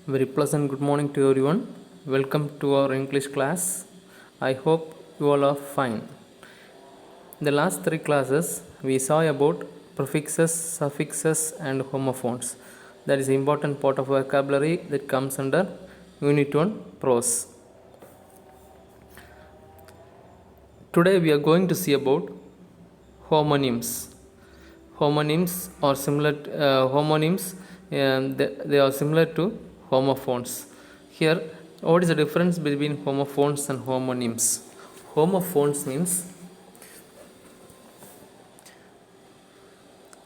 Very pleasant good morning to everyone. Welcome to our English class. I hope you all are fine. In the last three classes, we saw about prefixes, suffixes, and homophones. That is an important part of vocabulary that comes under Unit 1 prose. Today we are going to see about homonyms. Homonyms are similar. They are similar to homophones. Here, what is the difference between homophones and homonyms? Homophones means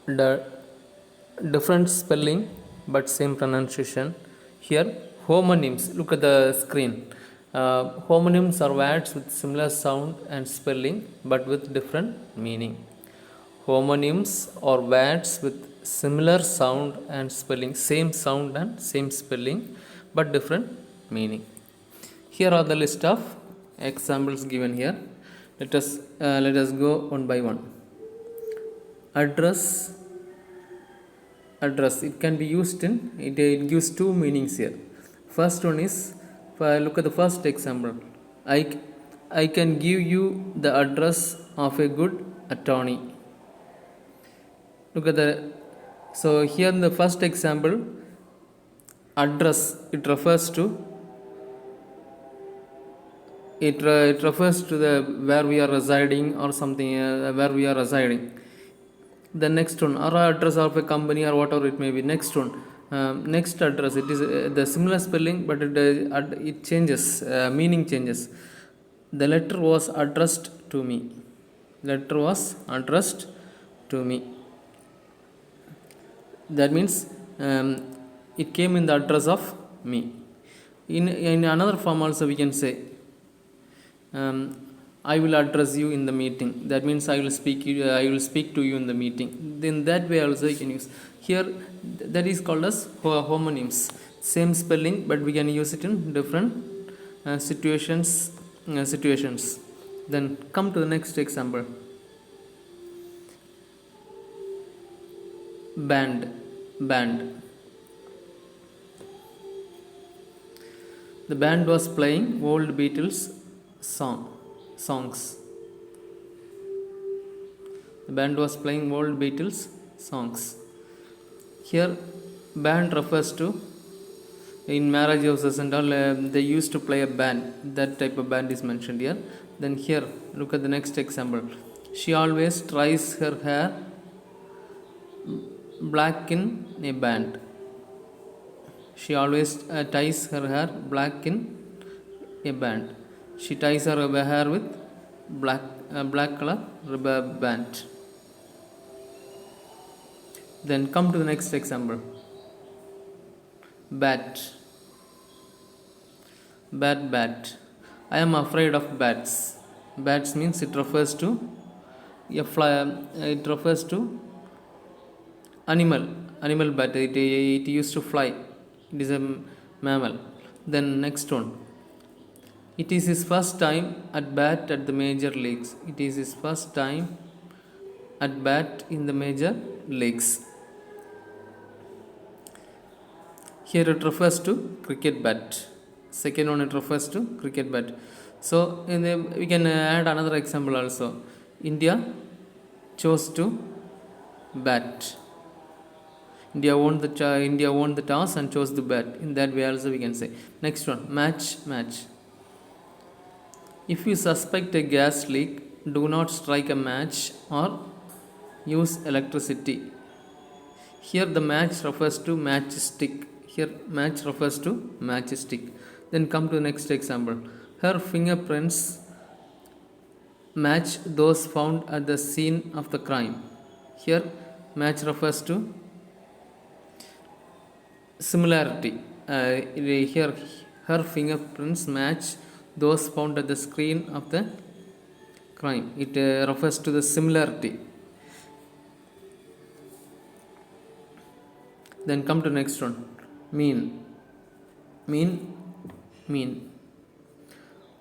the different spelling but same pronunciation. Here, homonyms. Look at the screen. Homonyms are words with similar sound and spelling but with different meaning. Homonyms are words with similar sound and spelling, same sound and same spelling, but different meaning. Here are the list of examples given here. Let us go one by one. Address. Address. It can be used in. It gives two meanings here. First one is. Look at the first example. I can give you the address of a good attorney. Look at the. So here in the first example, address, it refers to the where we are residing or something, where we are residing. The next one, or address of a company or whatever it may be. Next one, next address, it is the similar spelling but it changes, meaning changes. The letter was addressed to me. Letter was addressed to me. That means it came in the address of me. In another form also we can say, I will address you in the meeting. That means I will speak to you in the meeting. Then that way also you can use. Here that is called as homonyms. Same spelling but we can use it in different situations. Then come to the next example. Band. The band was playing old Beatles songs. The band was playing old Beatles songs. Here, band refers to, in marriage houses and all, they used to play a band. That type of band is mentioned here. Then here, look at the next example. She always tries her hair black in a band. She always ties her hair black in a band. She ties her hair with black color rubber band. Then come to the next example. Bat. I am afraid of bats. Bats means it refers to a fly. It refers to animal bat. It used to fly. It is a mammal. Then next one. It is his first time at bat at the major leagues. It is his first time at bat in the major leagues. Here it refers to cricket bat. Second one, it refers to cricket bat. So we can add another example also. India chose to bat. India won the toss and chose the bat. In that way also we can say. Next one, match. If you suspect a gas leak, do not strike a match or use electricity. Here the match refers to matchstick. Then come to the next example. Her fingerprints match those found at the scene of the crime. Here match refers to similarity. Here her fingerprints match those found at the scene of the crime. It refers to the similarity. Then come to next one. Mean.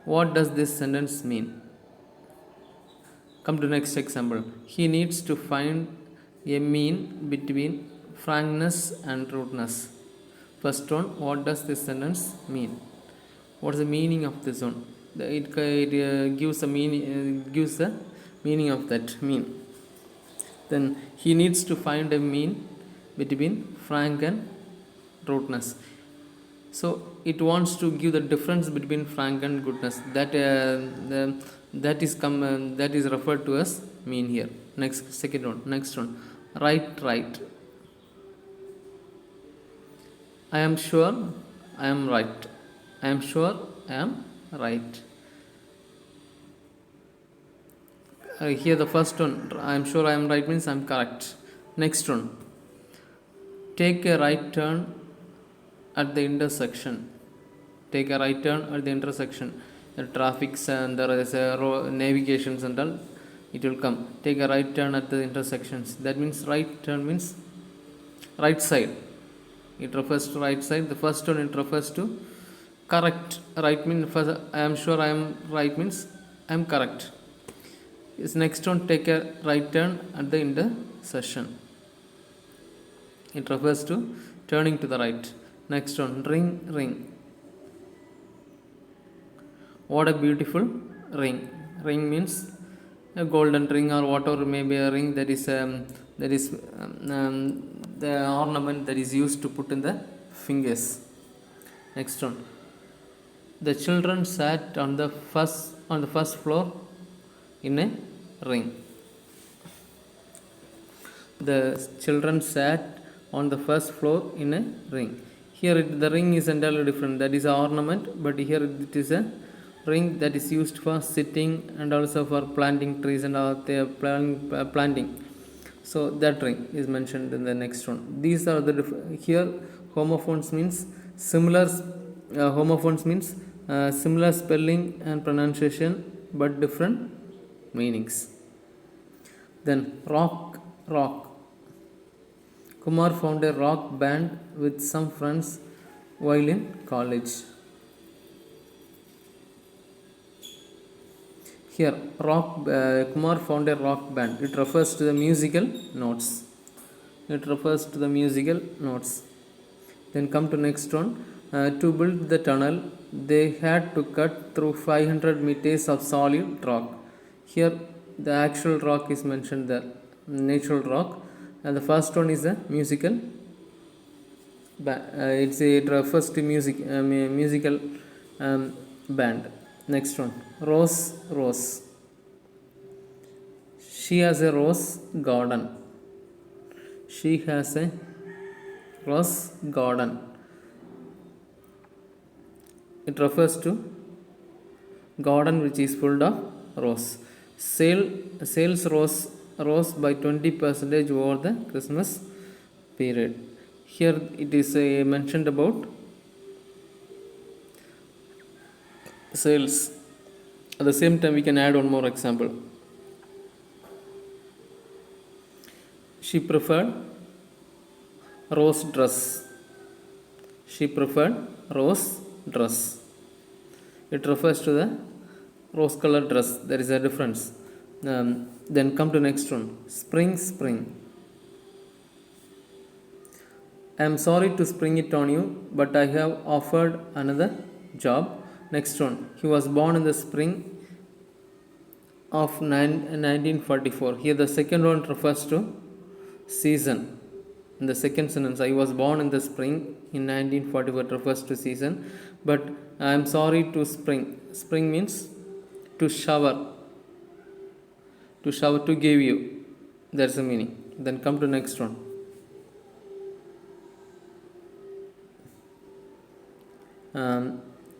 What does this sentence mean? Come to next example. He needs to find a mean between frankness and rudeness. First one, what does this sentence mean? What is the meaning of this one? It gives a meaning, gives the meaning of that mean. Then he needs to find a mean between frank and rudeness. So it wants to give the difference between frank and goodness. That is referred to as mean here. Second one, next one, right. I am sure I am right. I am sure I am right. Here the first one, I am sure I am right, means I am correct. Next one, take a right turn at the intersection. Take a right turn at the intersection. The traffic and there is a navigations and all, it will come. Take a right turn at the intersections. That means right turn means right side. It refers to right side. The first one, it refers to correct. Right means first, I am sure I am right means I am correct. This next one, take a right turn at the intersection. It refers to turning to the right. Next one, ring. What a beautiful ring. Ring means a golden ring or whatever may be a ring, that is the ornament that is used to put in the fingers. Next one, the children sat on the first floor in a ring. The children sat on the first floor in a ring. Here the ring is entirely different. That is an ornament, but here it is a ring that is used for sitting and also for planting trees and planting. So that ring is mentioned in the next one. These are the here homophones means similar. Homophones means similar spelling and pronunciation but different meanings. Then rock. Kumar found a rock band with some friends while in college. Here, Kumar found a rock band. It refers to the musical notes. Then come to next one. To build the tunnel, they had to cut through 500 meters of solid rock. Here, the actual rock is mentioned there, natural rock. And the first one is the musical. It refers to musical band. Next one, rose. She has a rose garden. It refers to garden which is full of rose. Sales rose by 20% over the Christmas period. Here it is mentioned about sales. At the same time, we can add one more example. She preferred rose dress. It refers to the rose color dress. There is a difference. Then come to next one, spring. I am sorry to spring it on you, but I have offered another job. Next one, he was born in the spring of 1944. Here the second one refers to season. In the second sentence, I was born in the spring in 1944, it refers to season. But I am sorry to spring. Spring means to shower, to give you. That's the meaning. Then come to next one.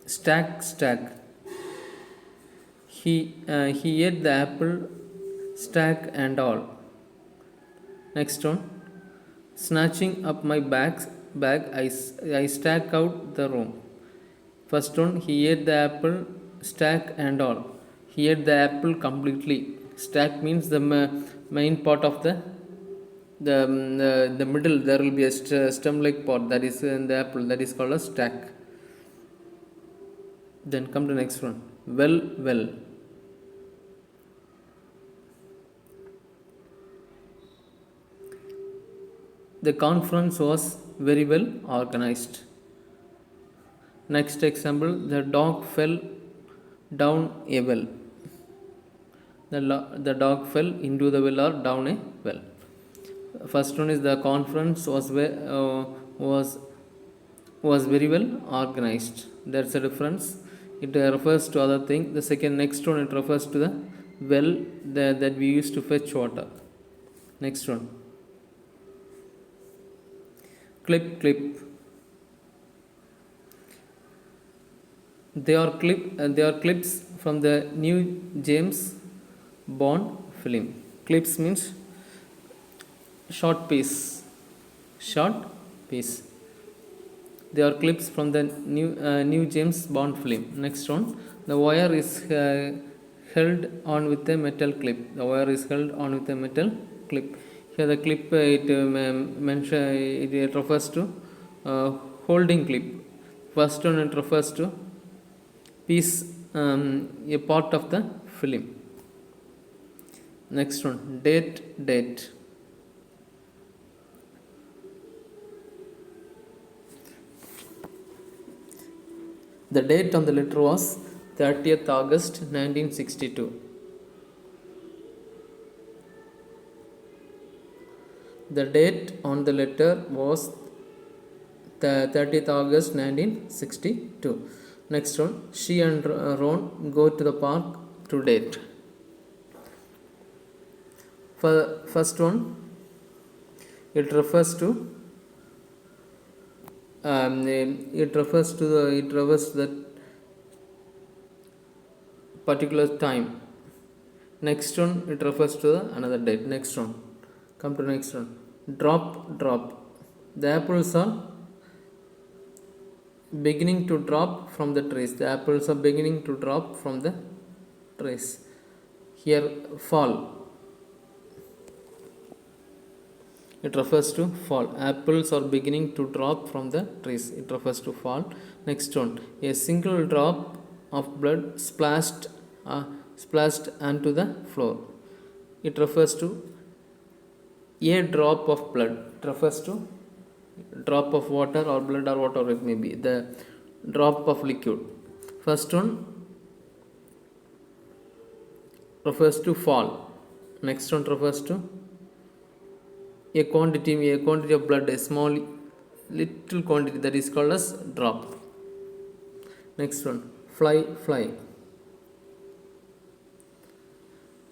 Stack. He ate the apple, stack and all. Next one, snatching up my bag, I stack out the room. First one, he ate the apple, stack and all. He ate the apple completely. Stack means the main part of the middle. There will be a stem-like part that is in the apple. That is called a stack. Then come to next one. Well. The conference was very well organized. Next example, the dog fell down a well. The dog fell into the well or down a well. First one is the conference was very well organized. That's a difference. It refers to other thing. The second next one, it refers to the well that we used to fetch water. Next one, clip. They are clips from the new James Bond film. Clips means short piece. Short piece. They are clips from the new James Bond film. Next one, the wire is held on with a metal clip. The wire is held on with a metal clip. Here the clip it refers to holding clip. First one, it refers to piece, a part of the film. Next one, date. The date on the letter was 30th August 1962. The date on the letter was the 30th August 1962. Next one, she and Ron go to the park to date. First one, it refers to that particular time. Next one, it refers to another date. Next one, come to next one, drop. The apples are beginning to drop from the trees. The apples are beginning to drop from the trees. Here, fall. It refers to fall. Apples are beginning to drop from the trees. It refers to fall. Next one, a single drop of blood splashed onto the floor. It refers to a drop of blood. It refers to drop of water or blood or whatever it may be, the drop of liquid. First one refers to fall. Next one refers to a quantity of blood, a small little quantity, that is called as drop. Next one, fly.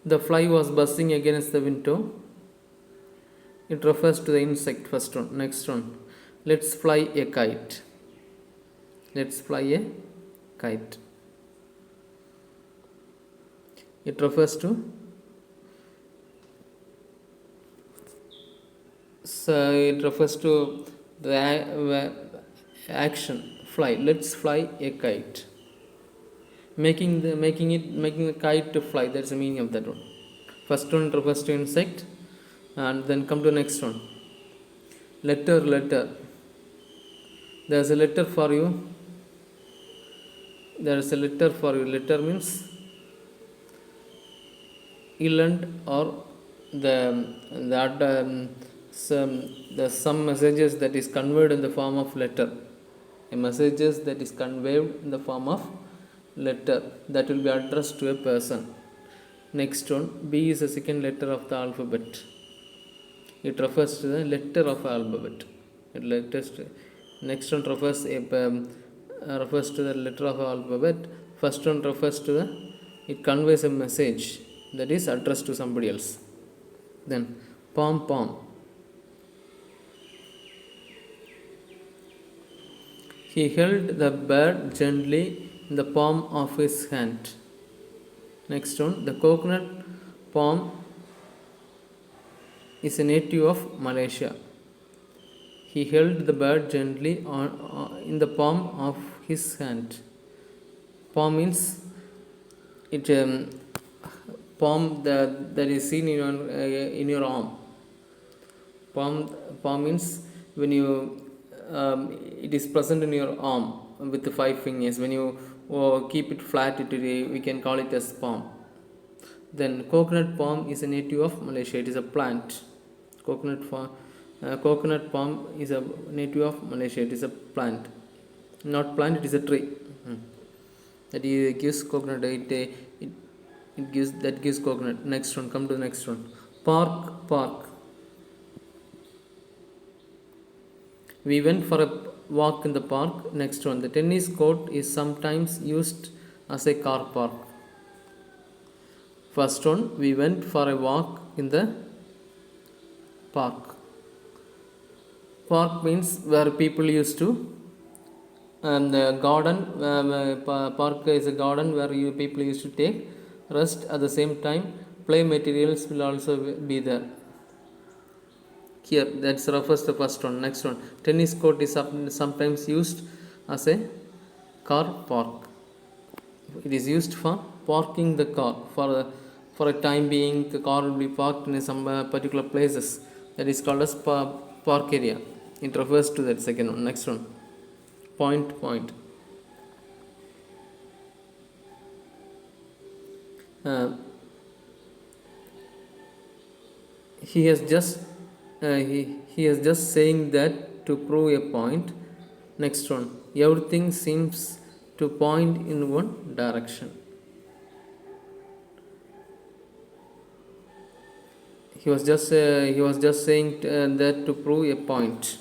The fly was buzzing against the window. It refers to the insect. First one. Next one, let's fly a kite. It refers to the action fly. Let's fly a kite. Making the kite to fly. That's the meaning of that one. First one refers to insect. And then come to next one, letter. There's a letter for you. Letter means inland or some messages that is conveyed in the form of letter. Messages that is conveyed in the form of letter that will be addressed to a person. Next one, B is the second letter of the alphabet. It refers to the letter of alphabet. Next one refers to the letter of alphabet. First one refers to it conveys a message that is addressed to somebody else. Then pom. He held the bird gently in the palm of his hand. Next one, the coconut palm is a native of Malaysia. He held the bird gently in the palm of his hand. Palm means palm that is seen in your arm. Palm means when you it is present in your arm with the 5 fingers. When you keep it flat, we can call it as palm. Then coconut palm is a native of Malaysia. It is a plant. Coconut palm is a native of Malaysia. It is a plant. Not plant, it is a tree. That gives coconut. It, it gives that gives coconut. Next one, come to the next one. Park, park. We went for a walk in the park. Next one, the tennis court is sometimes used as a car park. First one, we went for a walk in the park. Park means where people used to, and the garden. Park is a garden where people used to take rest. At the same time, play materials will also be there. Here, that's refers to the first one. Next one, tennis court is sometimes used as a car park. It is used for parking the car. For a time being, the car will be parked in some particular places. That is called as park area. It refers to that second one. Next one, point, point. Uh, he has just he is just saying that to prove a point. Next one, everything seems to point in one direction. He was just saying that to prove a point.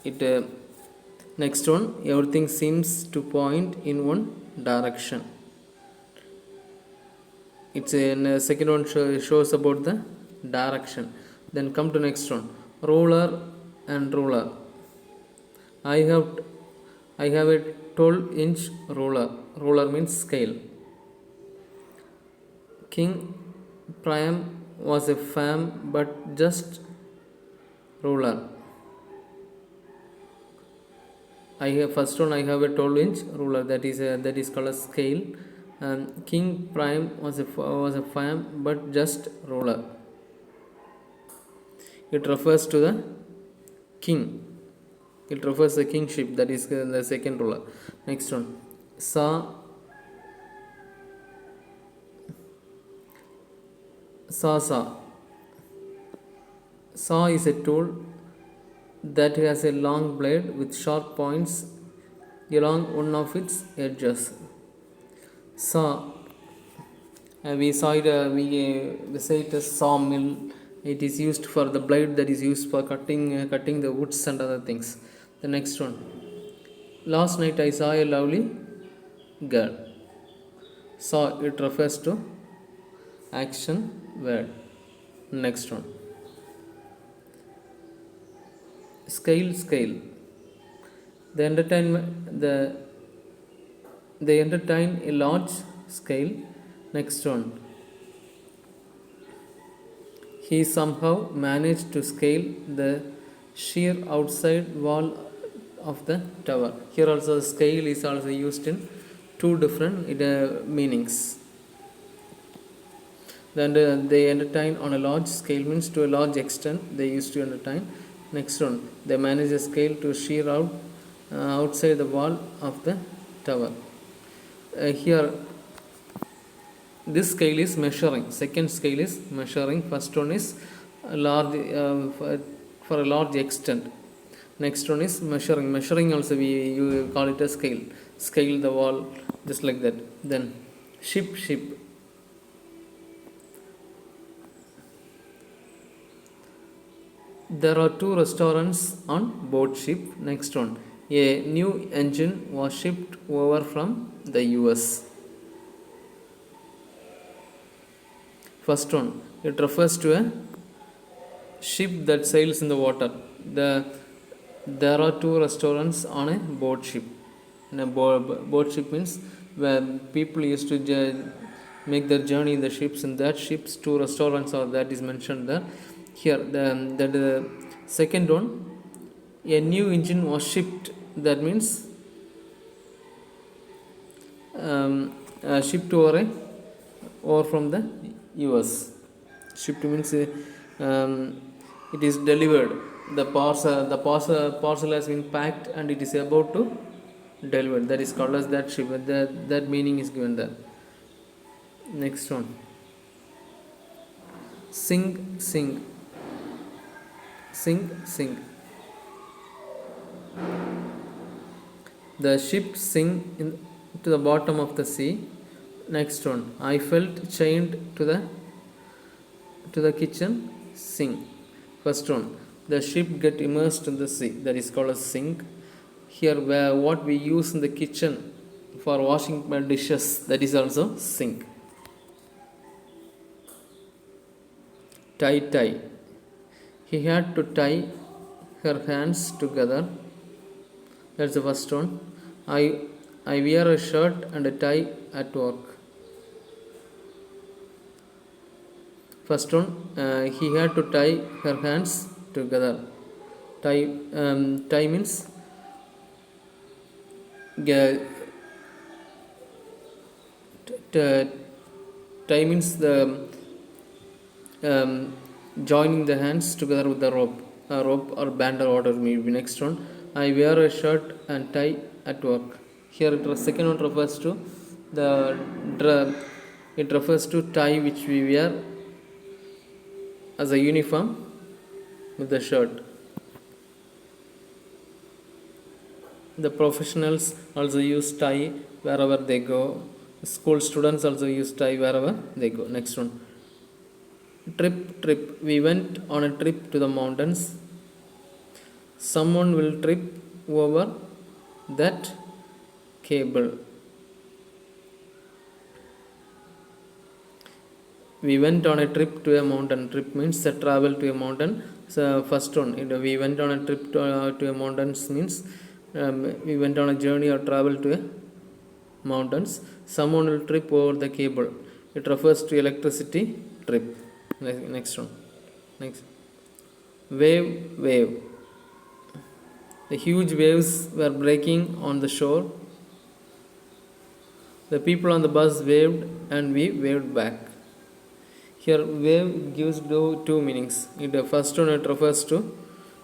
It Next one, everything seems to point in one direction. It's a second one shows about the direction. Then come to next one, ruler and ruler. I have a 12-inch ruler. Ruler means scale. King Priam was a fam but just ruler. First one, I have a 12-inch ruler, that is called a scale. King Priam was a fam but just ruler. It refers to the king. It refers to the kingship, that is the second ruler. Next one, Sa Sa. Saw is a tool that has a long blade with sharp points along one of its edges. Saw. We saw it. We say it as sawmill. It is used for the blade that is used for cutting the woods and other things. The next one. Last night I saw a lovely girl. Saw, it refers to action word. Next one. Scale, scale. They entertain a large scale. Next one. He somehow managed to scale the sheer outside wall of the tower. Here also scale is also used in two different meanings. Then they entertain on a large scale means to a large extent they used to entertain. Next one, they manage a scale to sheer out outside the wall of the tower. Here, this scale is measuring. Second scale is measuring. First one is large for a large extent. Next one is measuring. Measuring also you call it a scale. Scale the wall just like that. Then ship, ship. There are two restaurants on board ship. Next one, a new engine was shipped over from the US. First one, it refers to a ship that sails in the water. There are two restaurants on a board ship. And a board ship means where people used to make their journey in the ships. In that ships, two restaurants are that is mentioned there. Here, the second one, a new engine was shipped. That means shipped over from the US. Shipped means it is delivered. The parcel has been packed and it is about to deliver. That is called as that ship. That meaning is given there. Next one, sing, sing. Sing, sing. The ship to the bottom of the sea. Next one, I felt chained to the kitchen sink. First one, the ship get immersed in the sea. That is called a sink. Here, where what we use in the kitchen for washing dishes, that is also sink. Tie. He had to tie her hands together. That's the first one. I wear a shirt and a tie at work. First one, he had to tie her hands together. Tie means tie means the joining the hands together with the rope. A rope or band or whatever maybe. Next one, I wear a shirt and tie at work. Here the second one refers to it refers to tie which we wear as a uniform with the shirt. The professionals also use tie wherever they go. School students also use tie wherever they go. Next one, trip. We went on a trip to the mountains. Someone will trip over that cable. We went on a trip to a mountain. Trip means the travel to a mountain. So first one, we went on a trip to a mountains means we went on a journey or travel to a mountains. Someone will trip over the cable. It refers to electricity trip. Next one. Next. Wave. The huge waves were breaking on the shore. The people on the bus waved and we waved back. Here, wave gives two meanings. The first one, it refers to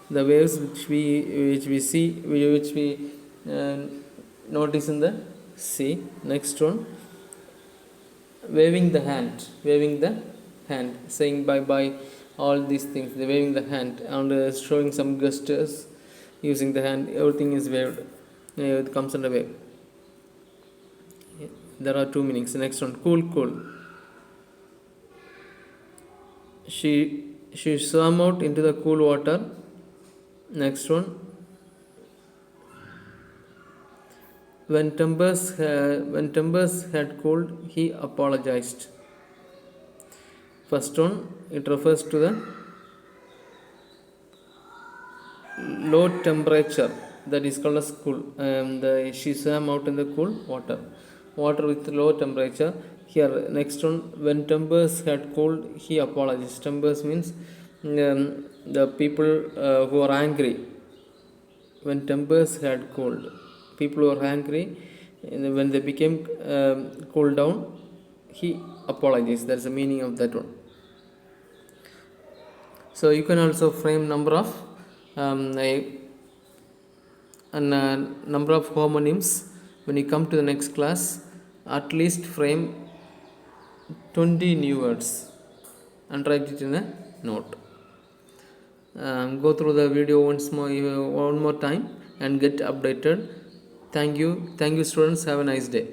the waves which we see, which we notice in the sea. Next one, waving the hand, saying bye, all these things. They waving the hand and showing some gestures using the hand. Everything is waved. It comes under wave. There are two meanings. Next one, cool. She swam out into the cool water. Next one, when Timbers had cooled, he apologized. First one, it refers to the low temperature, that is called as cool. She swam out in the cool water with low temperature. Here, next one, when Timbers had cooled, he apologized. Timbers means the people who are angry. When Timbers had cooled, people who are angry, when they became cooled down, he apologized. That's the meaning of that one. So you can also frame number of number of homonyms. When you come to the next class, at least frame 20 new words and write it in a note. Go through the video one more time and get updated. Thank you students. Have a nice day.